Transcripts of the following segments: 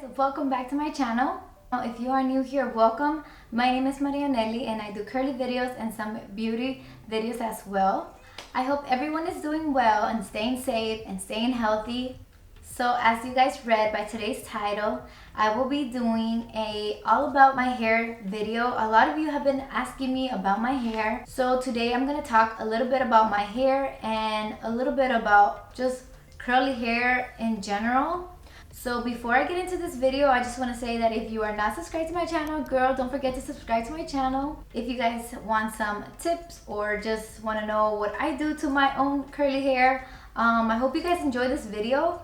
guys, welcome back to my channel. If you are new here, welcome. My name is Marianellyy and I do curly videos and some beauty videos as well. I hope everyone is doing well and staying safe and staying healthy. So as you guys read by today's title, I will be doing a all about my hair video. A lot of you have been asking me about my hair. So today I'm going to talk a little bit about my hair and a little bit about just curly hair in general. So before I get into this video, I just want to say that if you are not subscribed to my channel, girl, don't forget to subscribe to my channel. If you guys want some tips or just want to know what I do to my own curly hair, I hope you guys enjoy this video.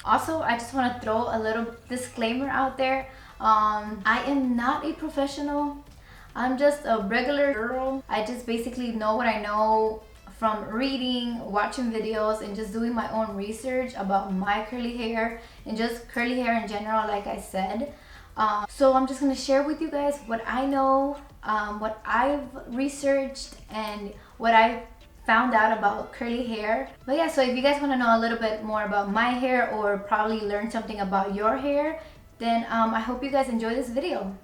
Also, I just want to throw a little disclaimer out there. I am not a professional. I'm just a regular girl. I just basically know what I know from reading, watching videos, and just doing my own research about my curly hair and just curly hair in general, like I said. So I'm just going to share with you guys what I know, what I've researched, and what I found out about curly hair. But yeah, so if you guys want to know a little bit more about my hair or probably learn something about your hair, then I hope you guys enjoy this video.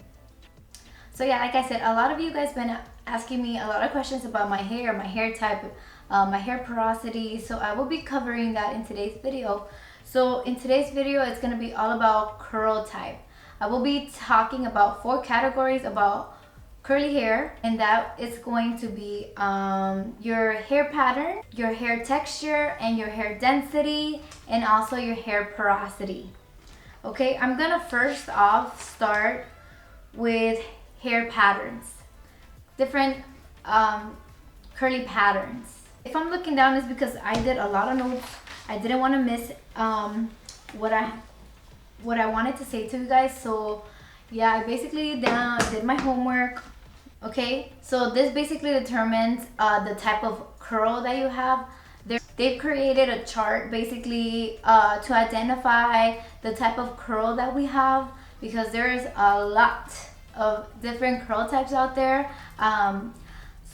So yeah, like I said, a lot of you guys been asking me a lot of questions about my hair type, my hair porosity. So I will be covering that in today's video. So in today's video, it's going to be all about curl type. I will be talking about 4 categories about curly hair, and that is going to be your hair pattern, your hair texture, and your hair density, and also your hair porosity. Okay, I'm gonna first off start with hair patterns, different curly patterns. If I'm looking down, it's because I did a lot of notes. I didn't want to miss what I wanted to say to you guys. So yeah, I basically did my homework. Okay, so this basically determines the type of curl that you have. They've created a chart basically to identify the type of curl that we have, because there's a lot of different curl types out there.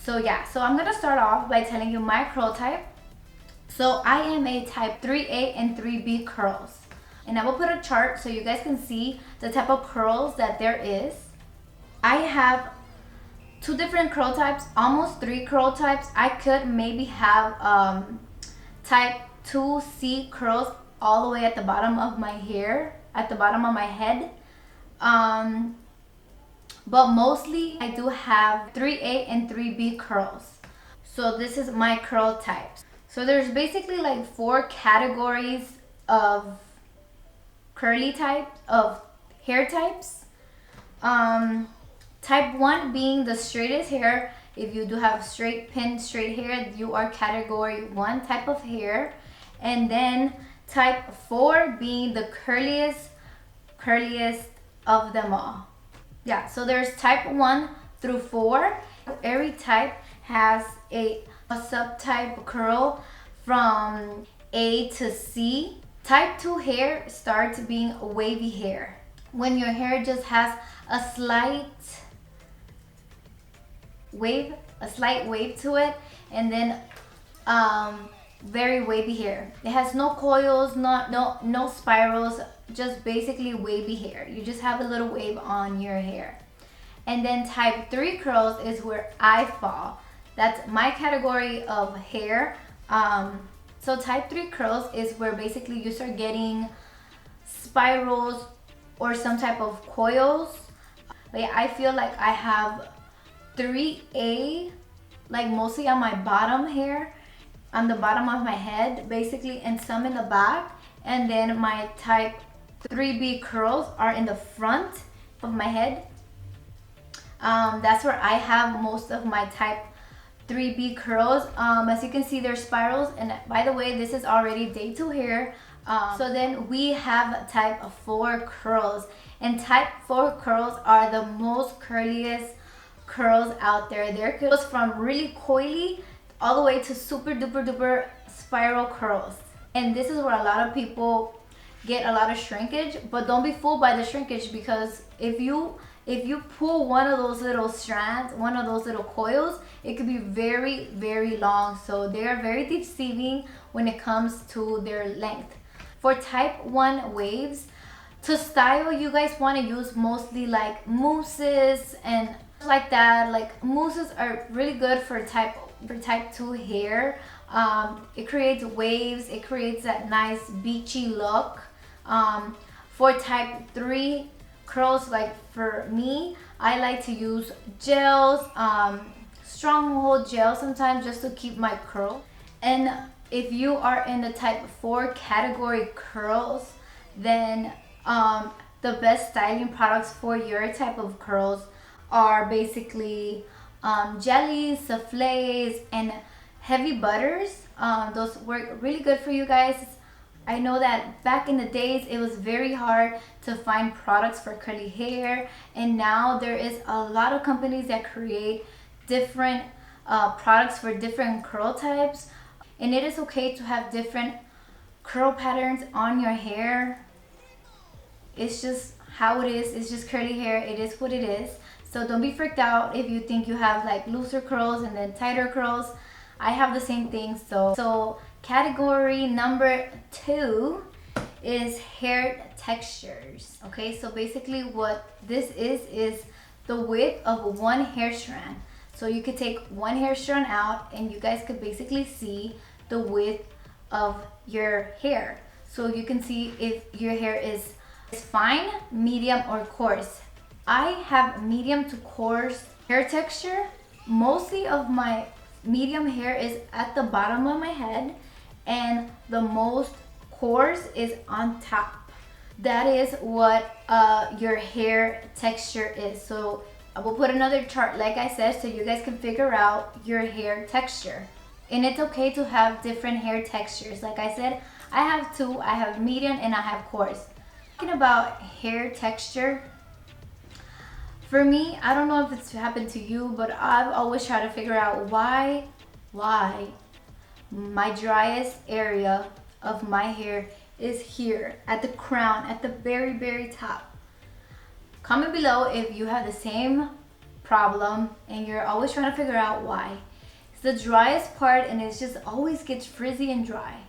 So yeah, so I'm gonna start off by telling you my curl type. So I am a type 3A and 3B curls. And I will put a chart so you guys can see the type of curls that there is. I have 2 different curl types, almost 3 curl types. I could maybe have type 2C curls all the way at the bottom of my hair, at the bottom of my head. But mostly I do have 3A and 3B curls. So this is my curl types. So there's basically like 4 categories of curly types, of hair types. Type 1 being the straightest hair. If you do have straight hair, you are category 1 type of hair. And then type 4 being the curliest of them all. Yeah, so there's type 1 through 4. Every type has a subtype curl from A to C. Type 2 hair starts being wavy hair, when your hair just has a slight wave to it, and then very wavy hair. It has no coils, no spirals, just basically wavy hair. You just have a little wave on your hair. And then type 3 curls is where I fall. That's my category of hair. So type 3 curls is where basically you start getting spirals or some type of coils. But yeah, I feel like I have 3A, like mostly on my bottom hair, on the bottom of my head basically, and some in the back. And then my type 3B curls are in the front of my head. That's where I have most of my type 3B curls. As you can see, there's spirals, and by the way, this is already day 2 hair. So then we have type 4 curls, and type 4 curls are the most curliest curls out there. They're curls from really coily all the way to super duper duper spiral curls. And this is where a lot of people get a lot of shrinkage, but don't be fooled by the shrinkage, because if you pull one of those little strands, one of those little coils, it could be very, very long. So they are very deceiving when it comes to their length. For type 1 waves, To style, you guys want to use mostly like mousses and like that. Like mousses are really good for type 2 hair. It creates waves, it creates that nice beachy look. For type 3 curls, like for me, I like to use gels, stronghold gel sometimes, just to keep my curl. And if you are in the type 4 category curls, then the best styling products for your type of curls are basically jellies, souffles, and heavy butters. Those work really good for you guys. I know that back in the days it was very hard to find products for curly hair, and now there is a lot of companies that create different products for different curl types, and it is okay to have different curl patterns on your hair. It's just how it is. It's just curly hair. It is what it is. So don't be freaked out if you think you have like looser curls and then tighter curls. I have the same thing. So category number 2 is hair textures. Okay, so basically what this is the width of one hair strand. So you could take one hair strand out and you guys could basically see the width of your hair. So you can see if your hair is fine, medium, or coarse. I have medium to coarse hair texture. Mostly of my medium hair is at the bottom of my head, and the most coarse is on top. That is what your hair texture is. So I will put another chart, like I said, so you guys can figure out your hair texture. And it's okay to have different hair textures. Like I said, I have 2. I have medium and I have coarse. Talking about hair texture, for me, I don't know if it's happened to you, but I've always tried to figure out why my driest area of my hair is here at the crown, at the very top. Comment below if you have the same problem and you're always trying to figure out why. It's the driest part and it just always gets frizzy and dry.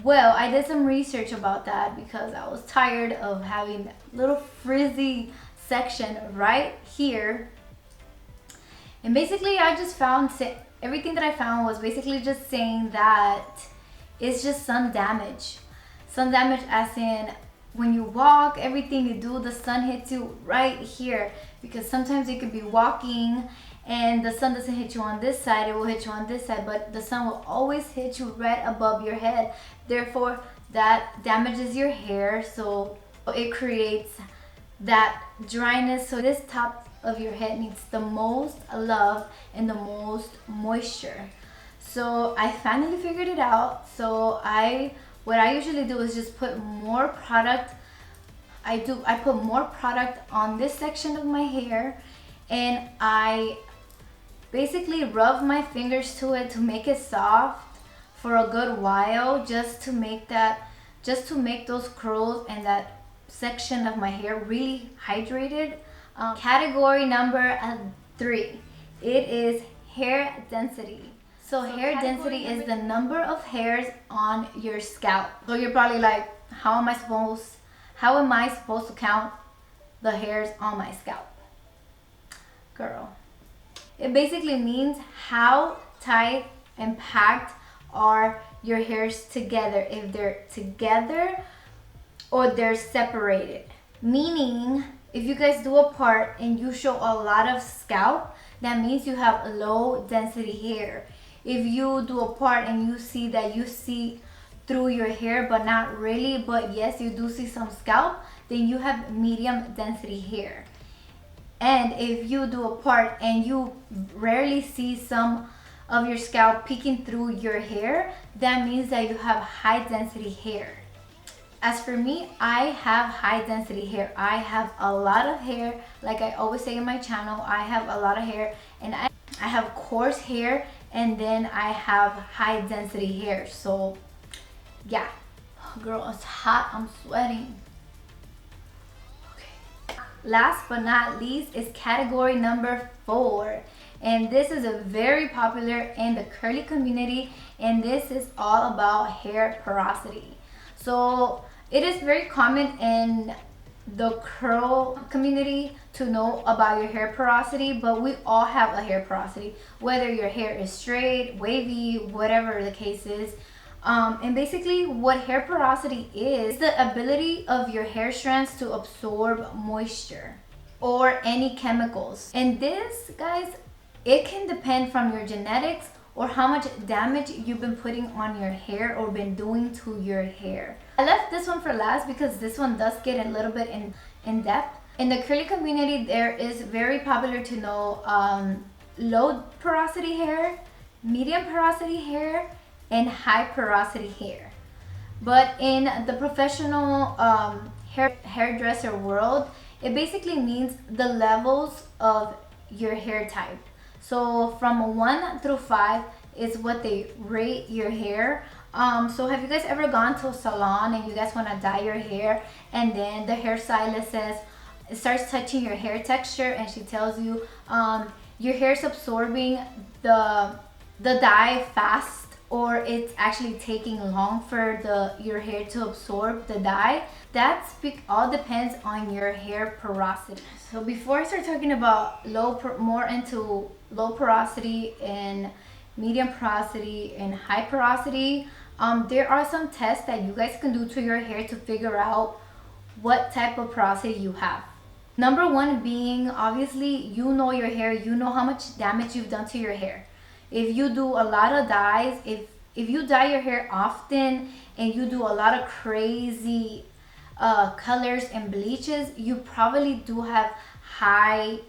Well, I did some research about that because I was tired of having that little frizzy section right here. And basically I just found everything that I found was basically just saying that it's just sun damage. Sun damage as in when you walk, everything you do, the sun hits you right here. Because sometimes you could be walking and the sun doesn't hit you on this side, it will hit you on this side, but the sun will always hit you right above your head. Therefore, that damages your hair, so it creates that dryness. So this top of your head needs the most love and the most moisture. So I finally figured it out. So what I usually do is just put more product. I put more product on this section of my hair, and I basically rub my fingers to it to make it soft for a good while, just to make those curls and that section of my hair really hydrated. Category number 3, it is hair density. So hair density is the number of hairs on your scalp. So you're probably like, how am I supposed to count the hairs on my scalp? Girl, it basically means how tight and packed are your hairs together, if they're together or they're separated. Meaning, if you guys do a part and you show a lot of scalp, that means you have low density hair. If you do a part and you see that you see through your hair but not really, but yes, you do see some scalp, then you have medium density hair. And if you do a part and you rarely see some of your scalp peeking through your hair, that means that you have high density hair. As for me, I have high density hair. I have a lot of hair. Like I always say in my channel, I have a lot of hair, and I have coarse hair, and then I have high density hair. So yeah, girl, it's hot, I'm sweating. Okay, last but not least is category number 4, and this is a very popular in the curly community, and this is all about hair porosity. So it is very common in the curl community to know about your hair porosity, but we all have a hair porosity, whether your hair is straight, wavy, whatever the case is. And basically what hair porosity is the ability of your hair strands to absorb moisture or any chemicals. And this, guys, it can depend from your genetics or how much damage you've been putting on your hair or been doing to your hair. I left this one for last because this one does get a little bit in depth. In the curly community, there is very popular to know low porosity hair, medium porosity hair, and high porosity hair. But in the professional hairdresser world, it basically means the levels of your hair type. So from 1 through 5 is what they rate your hair. So have you guys ever gone to a salon and you guys want to dye your hair, and then the hairstylist says, it starts touching your hair texture, and she tells you your hair's absorbing the dye fast, or it's actually taking long for your hair to absorb the dye? All depends on your hair porosity. So before I start talking about more into low porosity and medium porosity and high porosity, there are some tests that you guys can do to your hair to figure out what type of porosity you have. Number one being, obviously, you know your hair, you know how much damage you've done to your hair. If you do a lot of dyes, if you dye your hair often and you do a lot of crazy colors and bleaches, you probably do have high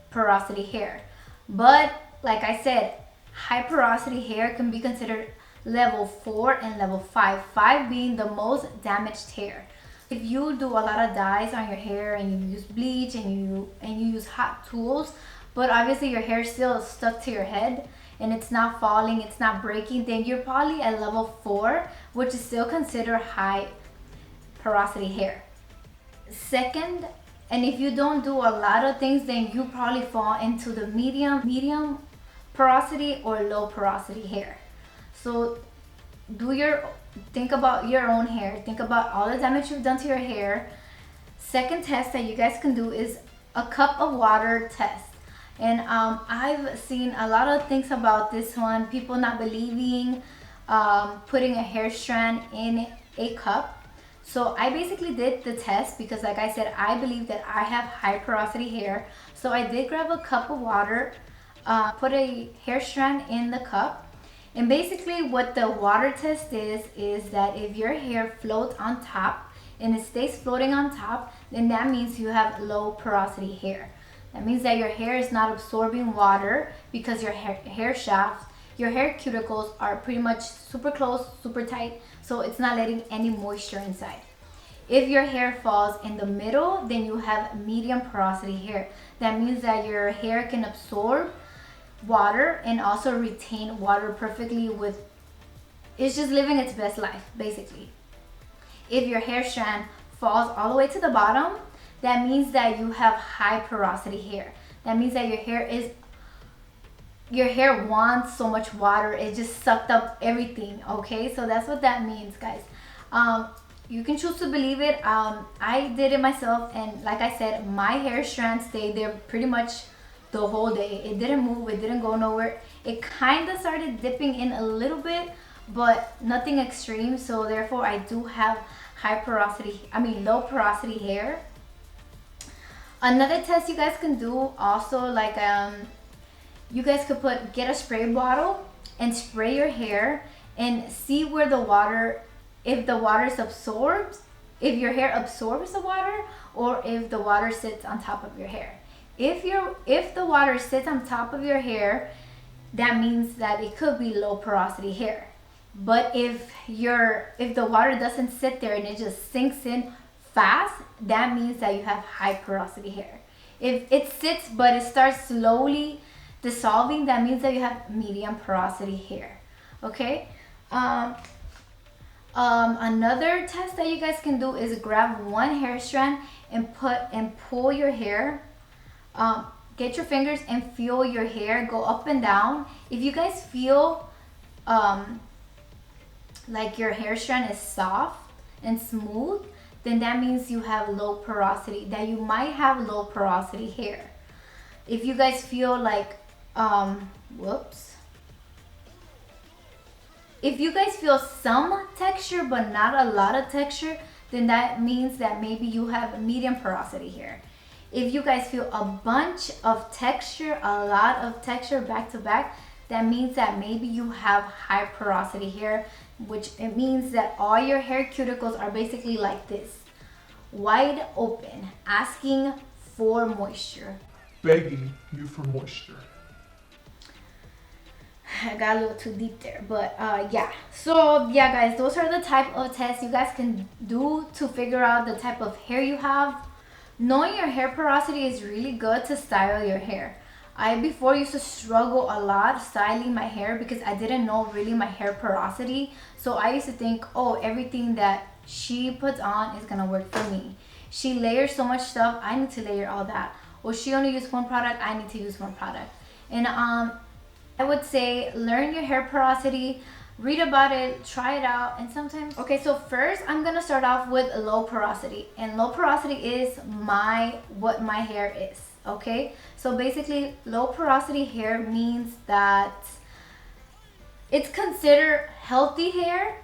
porosity hair. But like I said, high porosity hair can be considered level 4 and level 5, 5 being the most damaged hair. If you do a lot of dyes on your hair and you use bleach and you use hot tools, but obviously your hair still is stuck to your head and it's not falling, it's not breaking, then you're probably at level 4, which is still considered high porosity hair. Second, and if you don't do a lot of things, then you probably fall into the medium porosity or low porosity hair. So think about your own hair, think about all the damage you've done to your hair. Second test that you guys can do is a cup of water test. And I've seen a lot of things about this one, people not believing putting a hair strand in a cup. So I basically did the test because, like I said, I believe that I have high porosity hair. So I did grab a cup of water, put a hair strand in the cup. And basically what the water test is that if your hair floats on top and it stays floating on top, then that means you have low porosity hair. That means that your hair is not absorbing water because your hair shafts, your hair cuticles are pretty much super close, super tight, so it's not letting any moisture inside. If your hair falls in the middle, then you have medium porosity hair. That means that your hair can absorb water and also retain water perfectly it's just living its best life, basically. If your hair strand falls all the way to the bottom, that means that you have high porosity hair. That means that your hair wants so much water, it just sucked up everything, okay? So that's what that means, guys. You can choose to believe it. I did it myself, and like I said, my hair strand stayed there pretty much the whole day. It didn't move, it didn't go nowhere. It kind of started dipping in a little bit, but nothing extreme. So therefore I do have low porosity hair. Another test you guys can do also, like you guys could get a spray bottle and spray your hair and see where the water, if the water absorbs, if your hair absorbs the water, or if the water sits on top of your hair. If the water sits on top of your hair, that means that it could be low porosity hair. But if the water doesn't sit there and it just sinks in fast, that means that you have high porosity hair. If it sits but it starts slowly dissolving, that means that you have medium porosity hair. Okay. Another test that you guys can do is grab one hair strand and pull your hair. Get your fingers and feel your hair go up and down. If you guys feel like your hair strand is soft and smooth, then that means you have low porosity, that you might have low porosity hair. If you guys feel like, if you guys feel some texture but not a lot of texture, then that means that maybe you have medium porosity hair. If you guys feel a bunch of texture, a lot of texture back to back, that means that maybe you have high porosity hair, which it means that all your hair cuticles are basically like this, wide open, asking for moisture. Begging you for moisture. I got a little too deep there, but yeah. So yeah, guys, those are the type of tests you guys can do to figure out the type of hair you have. Knowing your hair porosity is really good to style your hair. I before used to struggle a lot styling my hair because I didn't know really my hair porosity. So I used to think, oh, everything that she puts on is gonna work for me. She layers so much stuff, I need to layer all that. Or she only used one product, I need to use one product. And I would say learn your hair porosity, read about it, try it out, and sometimes. Okay, so first I'm gonna start off with low porosity, and low porosity is what my hair is. Okay, so basically low porosity hair means that it's considered healthy hair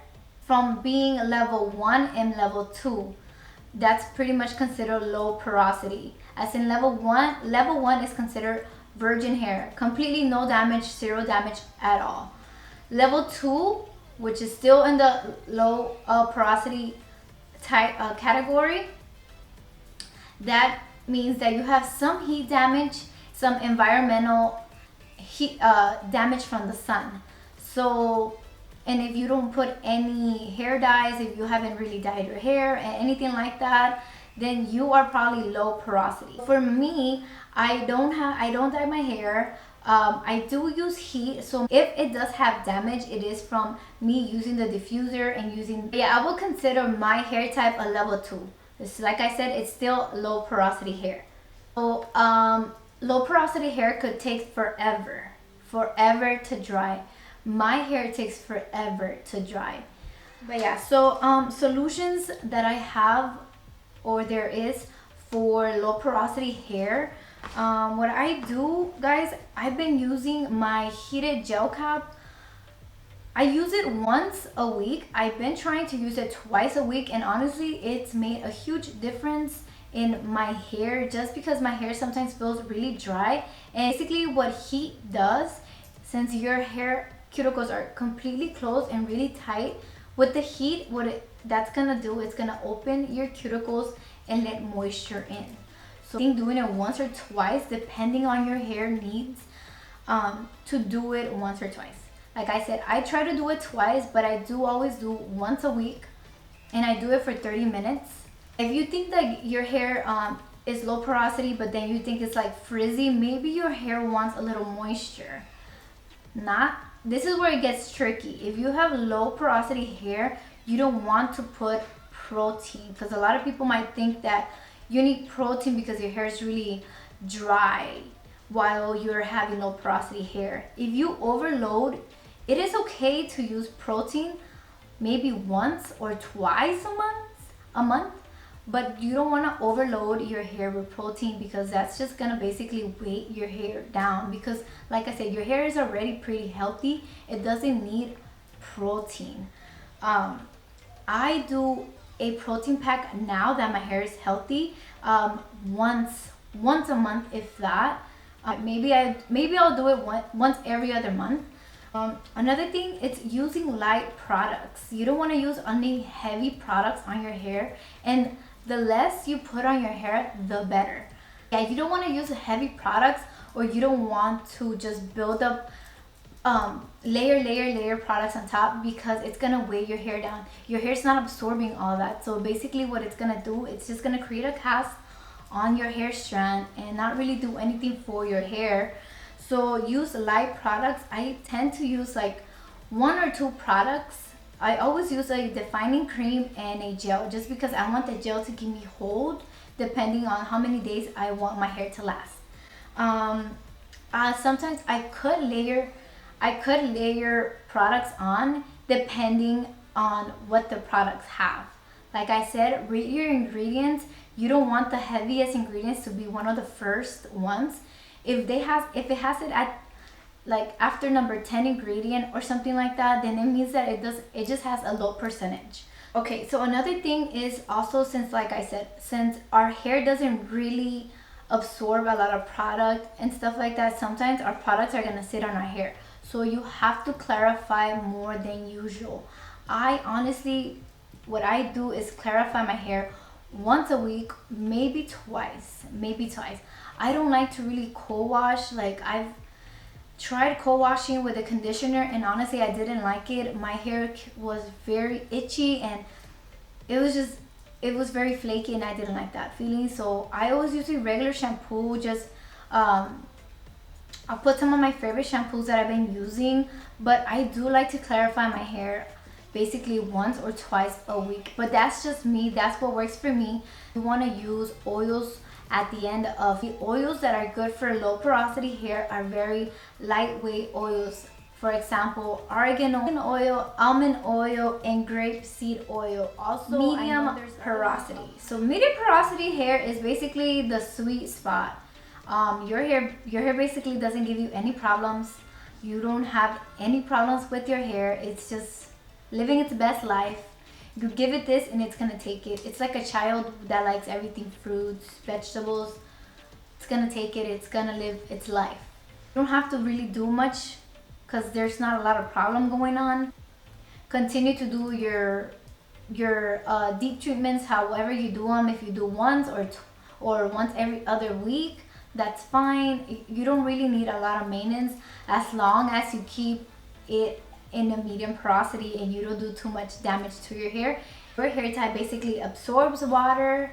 from being level 1 and level 2. That's pretty much considered low porosity. As in level 1 is considered virgin hair, completely no damage, zero damage at all. Level 2, which is still in the low porosity type category, that means that you have some heat damage, some environmental heat damage from the sun. So, and if you don't put any hair dyes, if you haven't really dyed your hair and anything like that, then you are probably low porosity. For me, I don't dye my hair. I do use heat, so if it does have damage, it is from me using the diffuser and using. Yeah, I will consider my hair type a level 2. This, like I said, it's still low porosity hair. So low porosity hair could take forever to dry. My hair takes forever to dry. But yeah, so solutions that I have, or there is, for low porosity hair. What I do, guys, I've been using my heated gel cap. I use it once a week. I've been trying to use it twice a week, and honestly, it's made a huge difference in my hair, just because my hair sometimes feels really dry. And basically what heat does, since your hair cuticles are completely closed and really tight, with the heat, that's gonna do, it's gonna open your cuticles and let moisture in. So I think doing it once or twice, depending on your hair needs, to do it once or twice. Like I said, I try to do it twice, but I do always do once a week, and I do it for 30 minutes. If you think that your hair is low porosity, but then you think it's like frizzy, maybe your hair wants a little moisture. This is where it gets tricky. If you have low porosity hair, you don't want to put protein, because a lot of people might think that you need protein because your hair is really dry while you're having low porosity hair. If you overload, it is okay to use protein maybe once or twice a month, but you don't want to overload your hair with protein, because that's just gonna basically weight your hair down. Because like I said, your hair is already pretty healthy, it doesn't need protein. I do a protein pack now that my hair is healthy, once a month, if that. Maybe I'll do it once every other month. Another thing, it's using light products. You don't want to use any heavy products on your hair, and the less you put on your hair, the better. Yeah, you don't want to use heavy products, or you don't want to just build up layer products on top, because it's gonna weigh your hair down. Your hair's not absorbing all that. So basically what it's gonna do, it's just gonna create a cast on your hair strand and not really do anything for your hair. So use light products. I tend to use like 1 or 2 products. I always use a defining cream and a gel, just because I want the gel to give me hold depending on how many days I want my hair to last. Sometimes I could layer products on depending on what the products have. Like I said, read your ingredients. You don't want the heaviest ingredients to be one of the first ones. If it has it at like after number 10 ingredient or something like that, then it means that it just has a low percentage. Okay, so another thing is also, since like I said, since our hair doesn't really absorb a lot of product and stuff like that, sometimes our products are gonna sit on our hair. So you have to clarify more than usual. I honestly, what I do is clarify my hair once a week, maybe twice. I don't like to really co-wash. Like I've tried co-washing with a conditioner and honestly I didn't like it. My hair was very itchy and it was very flaky and I didn't like that feeling. So I always use regular shampoo. Just I'll put some of my favorite shampoos that I've been using, but I do like to clarify my hair basically once or twice a week. But that's just me, that's what works for me. You want to use oils at the end of the oils that are good for low porosity hair are very lightweight oils. For example, oregano oil, almond oil, and grapeseed oil. Also medium porosity. So medium porosity hair is basically the sweet spot. Your hair basically doesn't give you any problems. You don't have any problems with your hair. It's just living its best life. You give it this and it's gonna take it. It's like a child that likes everything, fruits, vegetables. It's gonna take it, it's gonna live its life. You don't have to really do much because there's not a lot of problem going on. Continue to do your deep treatments however you do them. If you do once or once every other week, that's fine. You don't really need a lot of maintenance as long as you keep it in a medium porosity and you don't do too much damage to your hair. Your hair type basically absorbs water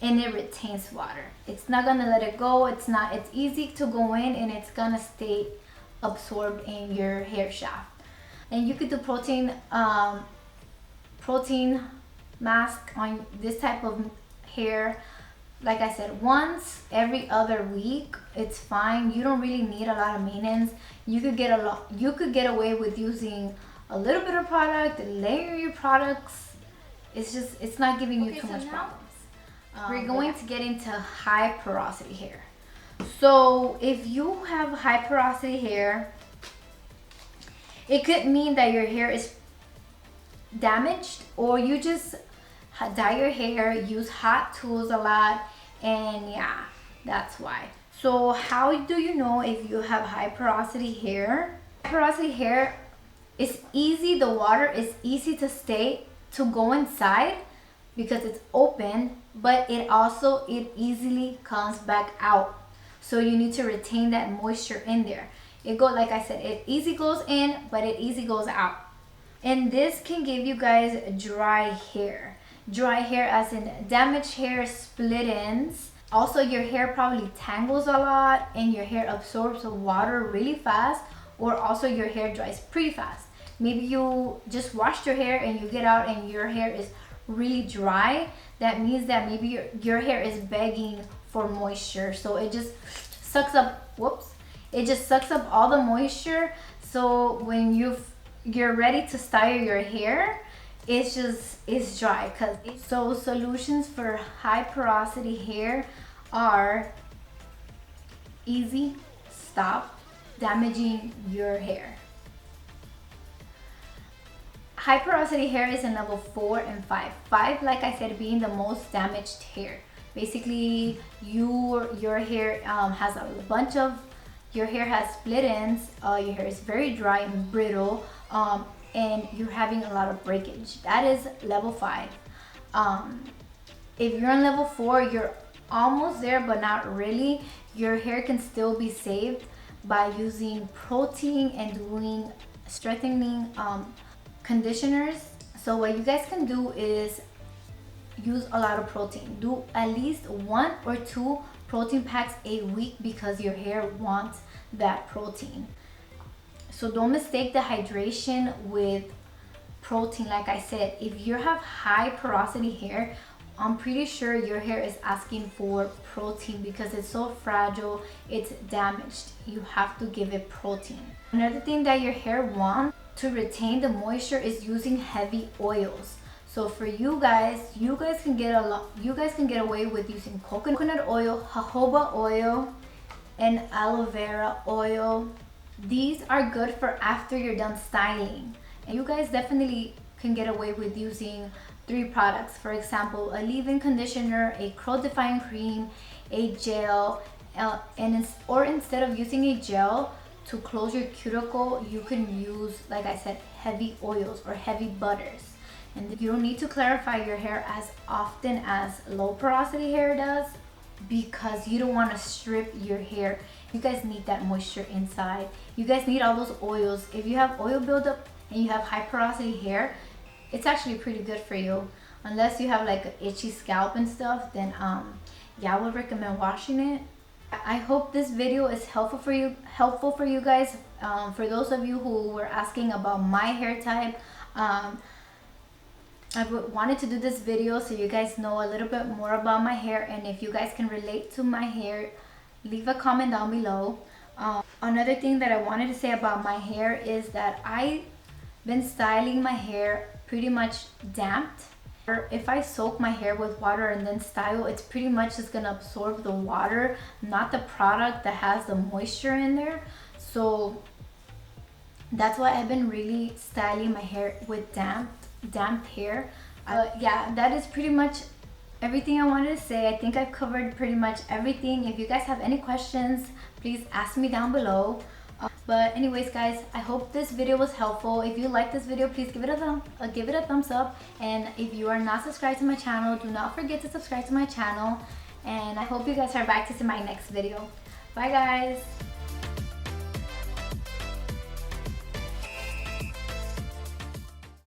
and it retains water. It's not gonna let it go. It's easy to go in and it's gonna stay absorbed in your hair shaft. And you could do protein mask on this type of hair. Like I said, once every other week, it's fine. You don't really need a lot of maintenance. You could get away with using a little bit of product and layer your products. It's not giving you too much problems. We're going to get into high porosity hair. So if you have high porosity hair, it could mean that your hair is damaged, or you just dye your hair, use hot tools a lot, and yeah, that's why. So how do you know if you have high porosity hair? High porosity hair is easy. The water is easy to go inside because it's open, but it easily comes back out. So you need to retain that moisture in there. Like I said, it easy goes in, but it easy goes out. And this can give you guys dry hair. Dry hair as in damaged hair, split ends. Also, your hair probably tangles a lot and your hair absorbs water really fast, or also your hair dries pretty fast. Maybe you just washed your hair and you get out and your hair is really dry. That means that maybe your hair is begging for moisture. So it just sucks up, it just sucks up all the moisture. So when you're ready to style your hair, it's dry. So solutions for high porosity hair are easy. Stop damaging your hair. High porosity hair is in level 4 and 5. 5, like I said, being the most damaged hair. Basically, your hair has a bunch of, your hair has split ends, your hair is very dry and brittle, and you're having a lot of breakage. That is level 5. If you're on level 4, you're almost there, but not really. Your hair can still be saved by using protein and doing strengthening conditioners. So what you guys can do is use a lot of protein. Do at least 1 or 2 protein packs a week because your hair wants that protein. So don't mistake the hydration with protein. Like I said, if you have high porosity hair, I'm pretty sure your hair is asking for protein because it's so fragile, it's damaged. You have to give it protein. Another thing that your hair wants to retain the moisture is using heavy oils. So So for you guys can get away with using coconut oil, jojoba oil, and aloe vera oil. These are good for after you're done styling. And you guys definitely can get away with using 3 products. For example, a leave-in conditioner, a curl defying cream, a gel, or instead of using a gel to close your cuticle, you can use, like I said, heavy oils or heavy butters. And you don't need to clarify your hair as often as low porosity hair does, because you don't want to strip your hair. You guys need that moisture inside. You guys need all those oils. If you have oil buildup and you have high porosity hair, it's actually pretty good for you. Unless you have like an itchy scalp and stuff, then yeah, I would recommend washing it. I hope this video is helpful for you guys. For those of you who were asking about my hair type, I wanted to do this video so you guys know a little bit more about my hair, and if you guys can relate to my hair, leave a comment down below. Another thing that I wanted to say about my hair is that I've been styling my hair pretty much damped. If I soak my hair with water and then style, it's pretty much just gonna absorb the water, not the product that has the moisture in there. So that's why I've been really styling my hair with damp hair. Yeah, that is pretty much everything I wanted to say. I think I've covered pretty much everything. If you guys have any questions, please ask me down below. But anyways guys, I hope this video was helpful. If you like this video, please give it a thumbs up, and if you are not subscribed to my channel, do not forget to subscribe to my channel, and I hope you guys are back to see my next video. Bye guys.